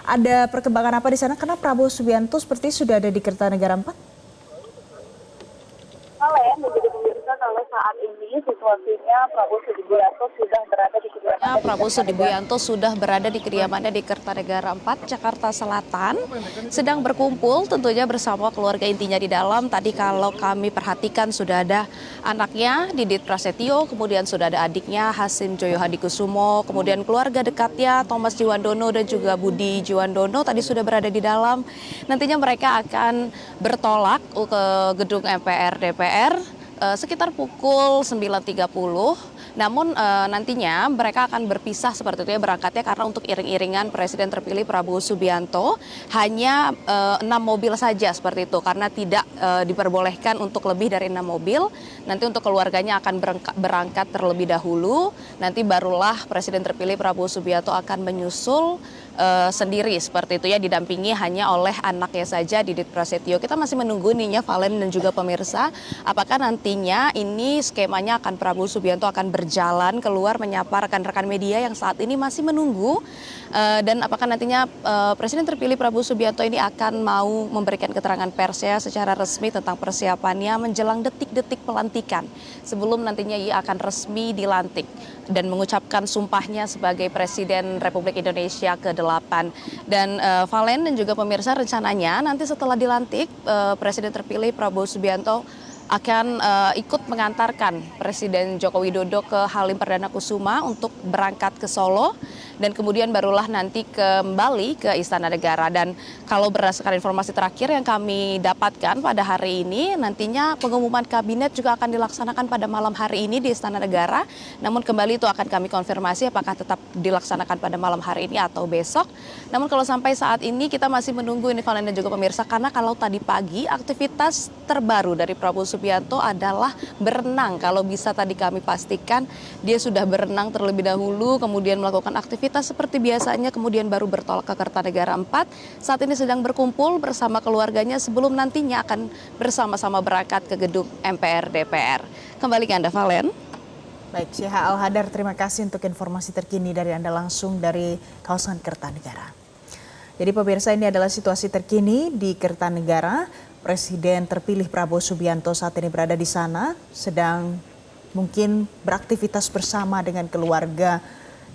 Ada perkembangan apa di sana? Karena Prabowo Subianto seperti sudah ada di Kertanegara 4. Halo ya, menjadi pemirsa kalau saat ini situasinya Prabowo Subianto sudah berada di kediamannya Prabowo Subianto sudah berada di kediamannya di Kertanegara 4, Jakarta Selatan, sedang berkumpul tentunya bersama keluarga intinya di dalam. Tadi kalau kami perhatikan sudah ada anaknya Didit Prasetyo, kemudian sudah ada adiknya Hasim Joyo Hadikusumo, kemudian keluarga dekatnya Thomas Jiwandono dan juga Budi Jiwandono tadi sudah berada di dalam. Nantinya mereka akan bertolak ke gedung MPR DPR sekitar pukul 9.30. Namun nantinya mereka akan berpisah seperti itu ya berangkatnya karena untuk iring-iringan Presiden terpilih Prabowo Subianto hanya 6 mobil saja seperti itu karena tidak diperbolehkan untuk lebih dari 6 mobil. Nanti untuk keluarganya akan berangkat terlebih dahulu. Nanti barulah Presiden terpilih Prabowo Subianto akan menyusul sendiri seperti itu ya, didampingi hanya oleh anaknya saja Didit Prasetyo. Kita masih menunggu nih ya Valen dan juga pemirsa, apakah nantinya ini skemanya akan Prabowo Subianto akan berjalan keluar menyapa rekan-rekan media yang saat ini masih menunggu, dan apakah nantinya Presiden terpilih Prabowo Subianto ini akan mau memberikan keterangan persnya secara resmi tentang persiapannya menjelang detik-detik pelantikan sebelum nantinya ia akan resmi dilantik dan mengucapkan sumpahnya sebagai Presiden Republik Indonesia ke-8. Dan Valen dan juga pemirsa, rencananya nanti setelah dilantik Presiden terpilih Prabowo Subianto akan ikut mengantarkan Presiden Joko Widodo ke Halim Perdana Kusuma untuk berangkat ke Solo dan kemudian barulah nanti kembali ke Istana Negara. Dan kalau berdasarkan informasi terakhir yang kami dapatkan pada hari ini, nantinya pengumuman kabinet juga akan dilaksanakan pada malam hari ini di Istana Negara. Namun kembali itu akan kami konfirmasi apakah tetap dilaksanakan pada malam hari ini atau besok. Namun kalau sampai saat ini kita masih menunggu ini Valen dan juga pemirsa, karena kalau tadi pagi aktivitas terbaru dari Prabowo Subianto adalah berenang. Kalau bisa tadi kami pastikan dia sudah berenang terlebih dahulu, kemudian melakukan aktivitas seperti biasanya, kemudian baru bertolak ke Kertanegara 4. Saat ini sedang berkumpul bersama keluarganya sebelum nantinya akan bersama-sama berangkat ke gedung MPR DPR. Kembali ke Anda Valen. Baik, Syekh Al-Hadar, terima kasih untuk informasi terkini dari Anda langsung dari kawasan Kertanegara. Jadi pemirsa, ini adalah situasi terkini di Kertanegara. Presiden terpilih Prabowo Subianto saat ini berada di sana, sedang mungkin beraktivitas bersama dengan keluarga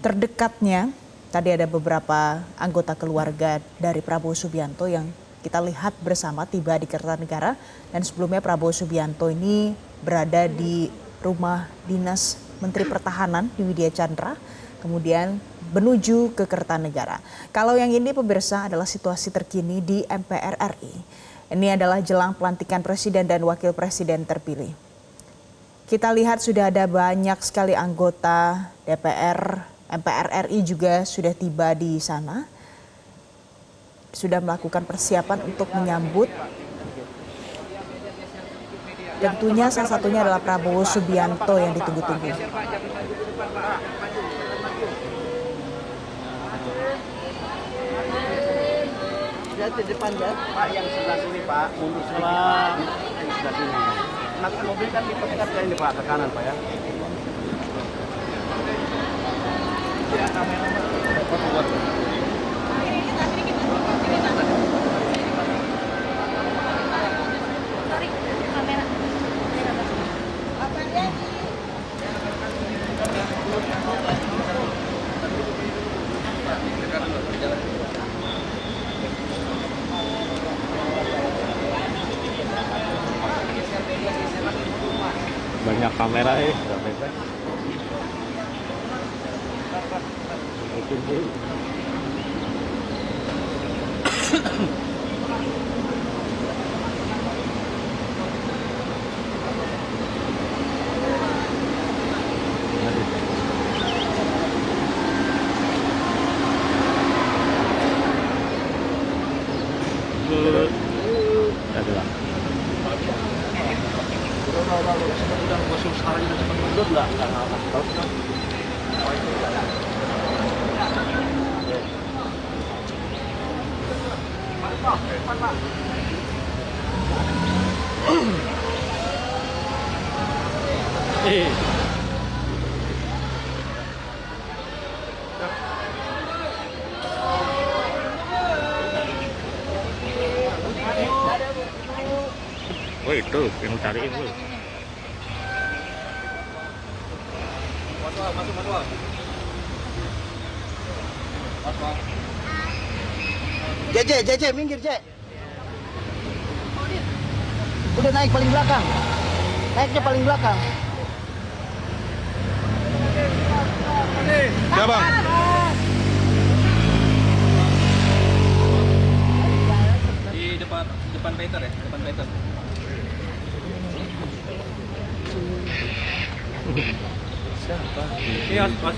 terdekatnya. Tadi ada beberapa anggota keluarga dari Prabowo Subianto yang kita lihat bersama tiba di Kertanegara. Dan sebelumnya Prabowo Subianto ini berada di rumah dinas Menteri Pertahanan di Widya Chandra, kemudian menuju ke Kertanegara. Kalau yang ini pemirsa adalah situasi terkini di MPR RI. Ini adalah jelang pelantikan Presiden dan Wakil Presiden terpilih. Kita lihat sudah ada banyak sekali anggota DPR, MPR RI juga sudah tiba di sana. Sudah melakukan persiapan untuk menyambut. Tentunya salah satunya adalah Prabowo Subianto yang ditunggu-tunggu. Di depan ya, Pak, yang sebelah sini Pak, mundur sedikit Pak, sebelah sini. Nanti mobil kan dipecat ya ini Pak, ke kanan Pak ya. Ya, kamera. Banyak kamera ya. Oh itu yang cariin lu. JJ, minggir, J. Udah naik paling belakang. Naiknya paling belakang. Ya bang. Di depan Peter ya, depan Peter. Siapa? Iya, Mas.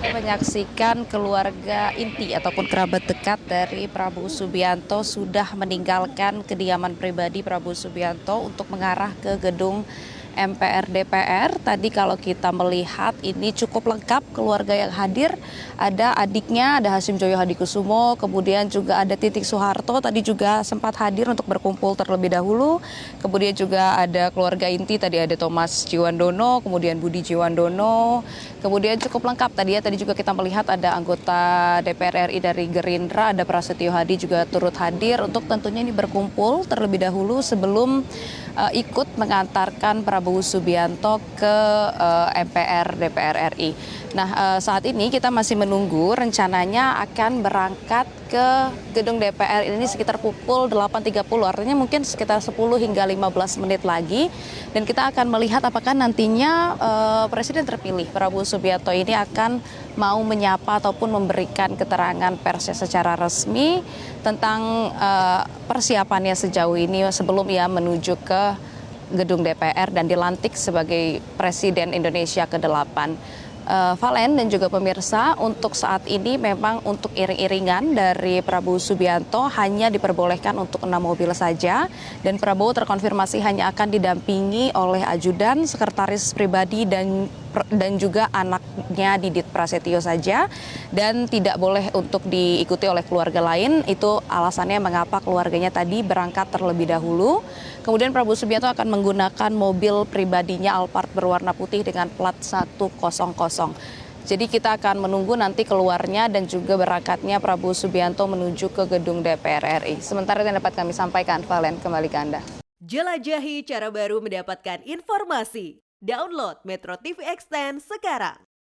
Menyaksikan keluarga inti ataupun kerabat dekat dari Prabowo Subianto sudah meninggalkan kediaman pribadi Prabowo Subianto untuk mengarah ke gedung MPR DPR. Tadi kalau kita melihat ini cukup lengkap keluarga yang hadir. Ada adiknya, ada Hasyim Joyo Hadikusumo, kemudian juga ada Titik Soeharto tadi juga sempat hadir untuk berkumpul terlebih dahulu. Kemudian juga ada keluarga inti, tadi ada Thomas Jiwandono, kemudian Budi Jiwandono. Kemudian cukup lengkap tadi ya, tadi juga kita melihat ada anggota DPR RI dari Gerindra, ada Prasetyo Hadi juga turut hadir untuk tentunya ini berkumpul terlebih dahulu sebelum ikut mengantarkan Prabowo Subianto ke MPR DPR RI. Nah, saat ini kita masih menunggu, rencananya akan berangkat ke gedung DPR ini sekitar pukul 8.30, artinya mungkin sekitar 10 hingga 15 menit lagi. Dan kita akan melihat apakah nantinya Presiden terpilih Prabowo Subianto ini akan mau menyapa ataupun memberikan keterangan persnya secara resmi tentang persiapannya sejauh ini sebelum ia menuju ke gedung DPR dan dilantik sebagai Presiden Indonesia ke-8. Valen dan juga pemirsa, untuk saat ini memang untuk iring-iringan dari Prabowo Subianto hanya diperbolehkan untuk 6 mobil saja, dan Prabowo terkonfirmasi hanya akan didampingi oleh ajudan, sekretaris pribadi dan juga anaknya Didit Prasetyo saja, dan tidak boleh untuk diikuti oleh keluarga lain. Itu alasannya mengapa keluarganya tadi berangkat terlebih dahulu. Kemudian Prabowo Subianto akan menggunakan mobil pribadinya Alphard berwarna putih dengan plat 100. Jadi kita akan menunggu nanti keluarnya dan juga berangkatnya Prabowo Subianto menuju ke gedung DPR RI. Sementara yang dapat kami sampaikan, Valen, kembali ke Anda. Jelajahi cara baru mendapatkan informasi. Download Metro TV Extend sekarang.